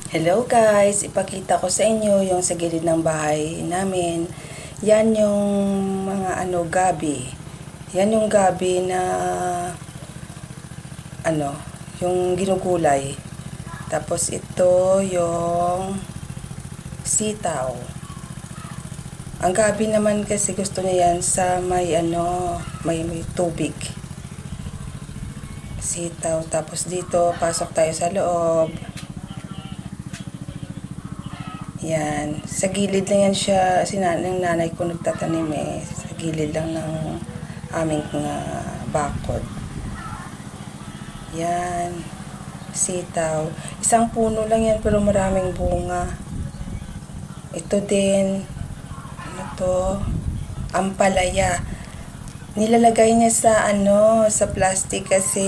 Hello guys, ipakita ko sa inyo yung sa gilid ng bahay namin. Yan yung mga gabi. Yan yung gabi na yung ginugulay. Tapos ito yung sitaw. Ang gabi naman kasi gusto niya yan sa may tubig. Sitaw. Tapos dito pasok tayo sa loob. Yan. Sa gilid lang yan siya, ng nanay ko nagtatanim Sa gilid lang ng aming bakod. Yan. Sitaw. Isang puno lang yan pero maraming bunga. Ito din. Ano to? Ampalaya. Nilalagay niya sa plastic kasi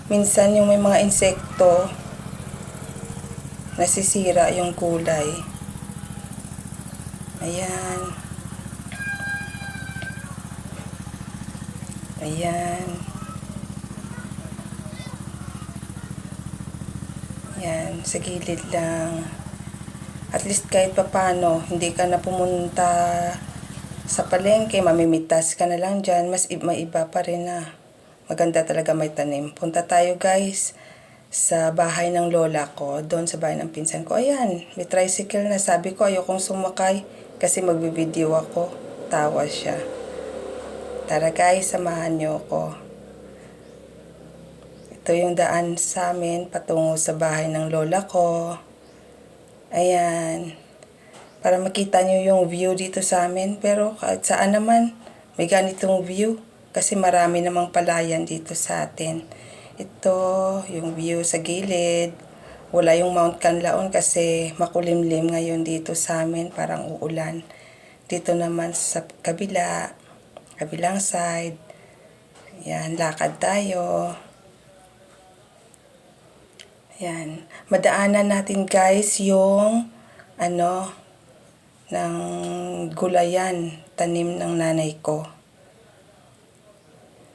minsan yung may mga insekto nasisira yung kulay. Ayan. Ayan. Ayan, sa gilid lang. At least kahit papano, hindi ka na pumunta sa palengke, mamimitas ka na lang dyan, may iba pa rin na. Maganda talaga may tanim. Punta tayo guys sa bahay ng lola ko, doon sa bahay ng pinsan ko. Ayan, may tricycle na. Sabi ko, ayokong sumakay kasi magbibideo ako. Tawa siya. Tara guys, samahan niyo ako. Ito yung daan sa amin patungo sa bahay ng lola ko. Ayan. Para makita niyo yung view dito sa amin. Pero kahit saan naman, may ganitong view. Kasi marami namang palayan dito sa atin. Ito, yung view sa gilid. Wala yung Mount Canlaon kasi makulimlim ngayon dito sa amin. Parang uulan. Dito naman sa kabilang side. Yan, lakad tayo. Yan. Madaanan natin guys yung ng gulayan, tanim ng nanay ko.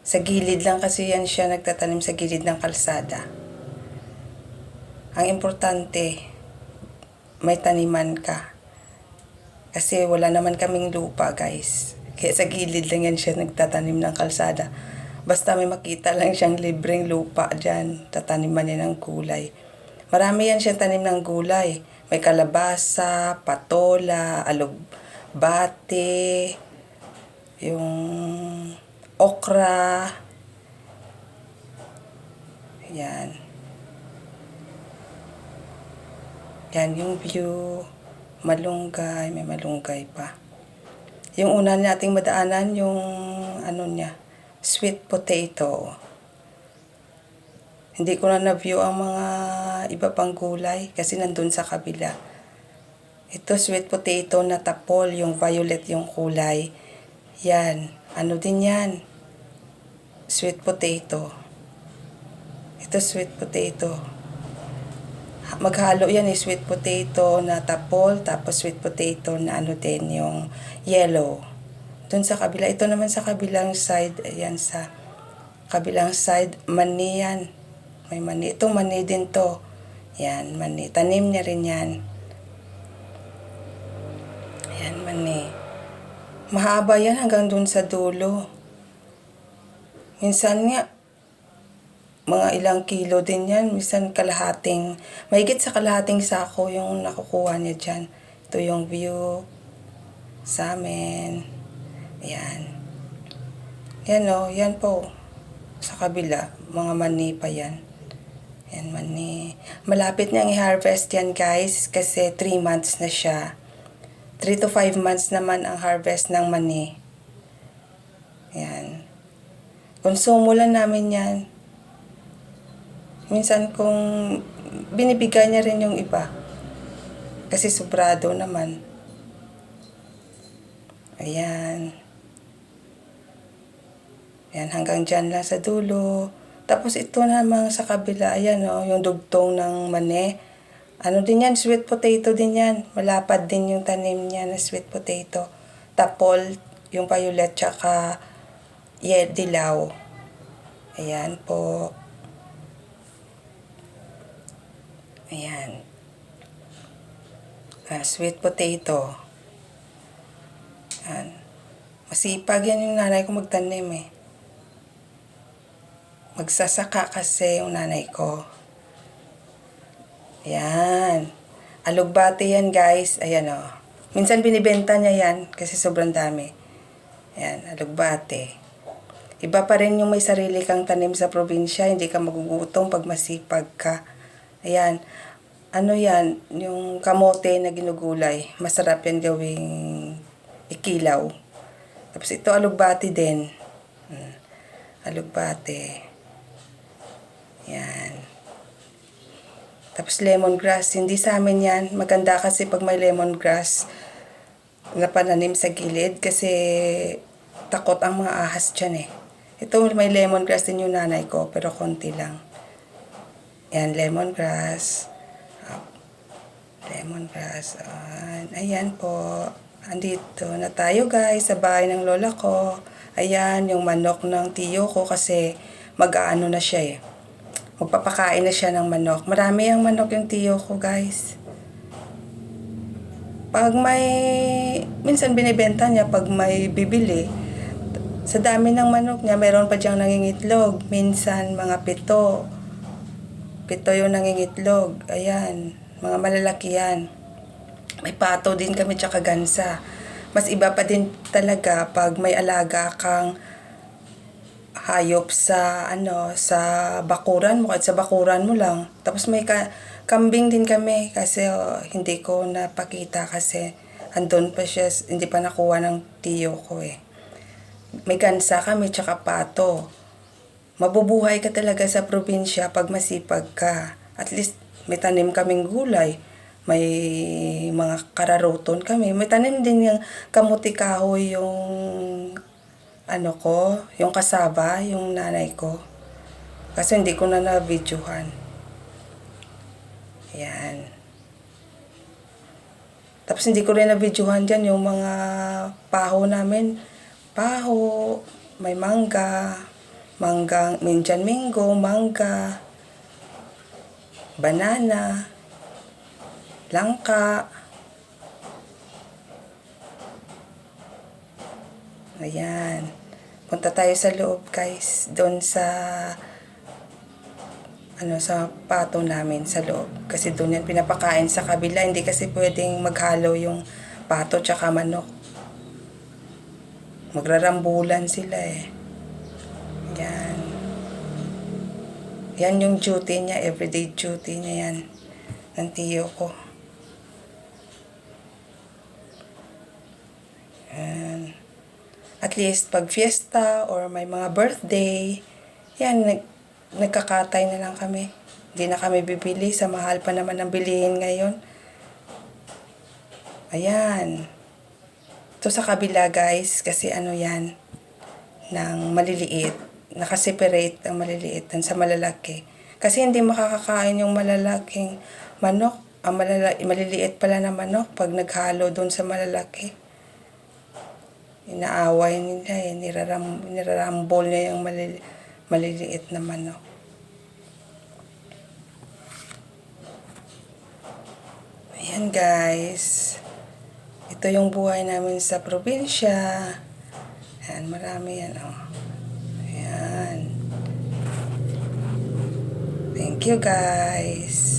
Sa gilid lang kasi yan siya nagtatanim sa gilid ng kalsada. Ang importante, may taniman ka. Kasi wala naman kaming lupa guys. Kaya sa gilid lang yan siya nagtatanim ng kalsada. Basta may makita lang siyang libreng lupa dyan, tataniman niya ng gulay. Marami yan siya tanim ng gulay. May kalabasa, patola, alugbate, yung okra. Yan. Yan yung view. Malunggay, may malunggay pa. Yung una nating madaanan, yung sweet potato. Hindi ko na na-view ang mga iba pang gulay kasi nandun sa kabila. Ito sweet potato na tapol, yung violet yung kulay. Yan, din yan? Sweet potato. Ito sweet potato. Maghalo yan sweet potato na tapol, tapos sweet potato na din yung yellow. Doon sa kabila, ito naman sa kabilang side, ayan sa kabilang side, mani yan. May mani. Ito mani din to. Yan, mani. Tanim niya rin yan. Yan, mani. Mahaba yan hanggang dun sa dulo. Minsan nga, mga ilang kilo din yan. Minsan mahigit sa kalahating sako yung nakukuha niya dyan. Ito yung view sa amin. Ayan. Yan yan po. Sa kabila, mga mani pa yan. Yan, mani. Malapit niyang i-harvest yan guys kasi 3 months na siya. 3 to 5 months naman ang harvest ng mani. Yan. Konsumo lang namin yan. Minsan kung binibigay niya rin yung iba. Kasi sobrado naman. Ayan. Ayan, hanggang dyan lang sa dulo. Tapos ito namang sa kabila, ayan yung dugtong ng mani. Din yan, sweet potato din yan. Malapad din yung tanim niya na sweet potato. Tapol, yung violet, tsaka dilaw. Ayan po. Ayan. Sweet potato. Yan. Masipag yan yung nanay ko magtanim eh. Magsasaka kasi yung nanay ko. Yan. Alugbate yan guys. Ayan o. Minsan binibenta niya yan kasi sobrang dami. Yan, alugbate. Iba pa rin yung may sarili kang tanim sa probinsya. Hindi ka magugutom pag masipag ka. Ayan. Ano yan? Yung kamote na ginugulay. Masarap yan gawing ikilaw. Tapos ito alugbate din. Alugbate. Yan. Tapos lemongrass. Hindi sa amin yan. Maganda kasi pag may lemongrass na pananim sa gilid. Kasi takot ang mga ahas dyan eh. Ito may lemongrass din yung nanay ko. Pero konti lang. Yan, lemongrass. Lemongrass. Ayan po. Andito na tayo guys sa bahay ng lola ko. Ayan, yung manok ng tiyo ko kasi mag-aano na siya eh. Magpapakain na siya ng manok. Marami ang manok yung tiyo ko guys. Pag may, minsan binibenta niya pag may bibili, sa dami ng manok niya, meron pa diyang nangingitlog. Minsan mga 7. 7 yung nangingitlog. Ayan, mga malalaki yan. May pato din kami tsaka gansa. Mas iba pa din talaga pag may alaga kang hayop sa sa bakuran mo, kahit sa bakuran mo lang. Tapos may kambing din kami kasi hindi ko napakita kasi andun pa siya, hindi pa nakuha ng tiyo ko eh. May gansa kami tsaka pato. Mabubuhay ka talaga sa probinsya pag masipag ka. At least may tanim kaming gulay. May mga kararoton kami. May tanim din yung kamuti kahoy yung yung kasaba, yung nanay ko. Kasi hindi ko na na-videohan. Yan. Tapos hindi ko rin na-videohan dyan yung mga paho namin. Paho, may mangga, minsan mango, mangga, banana, langka. Ayan. Punta tayo sa loob guys. Doon sa sa pato namin sa loob. Kasi doon yan pinapakain sa kabila. Hindi kasi pwedeng maghalo yung pato tsaka manok. Magrarambulan sila eh. Yan. Yan yung duty niya. Everyday duty niya yan. Ng tiyo ko. Yan. At least pag fiesta or may mga birthday, yan, nagkakatay na lang kami. Hindi na kami bibili. Sa mahal pa naman ang bilihin ngayon. Ayan. Ito sa kabila guys, kasi yan, ng maliliit. Nakaseparate ang maliliit sa malalaki. Kasi hindi makakakain yung malalaking manok. Ang maliliit pala na manok pag naghalo doon sa malalaki. Inaaway nila eh. Nirarambol niya yung maliliit na manok. Ayan guys. Ito yung buhay namin sa probinsya. Ayan, marami yan oh. Ayan. Thank you guys.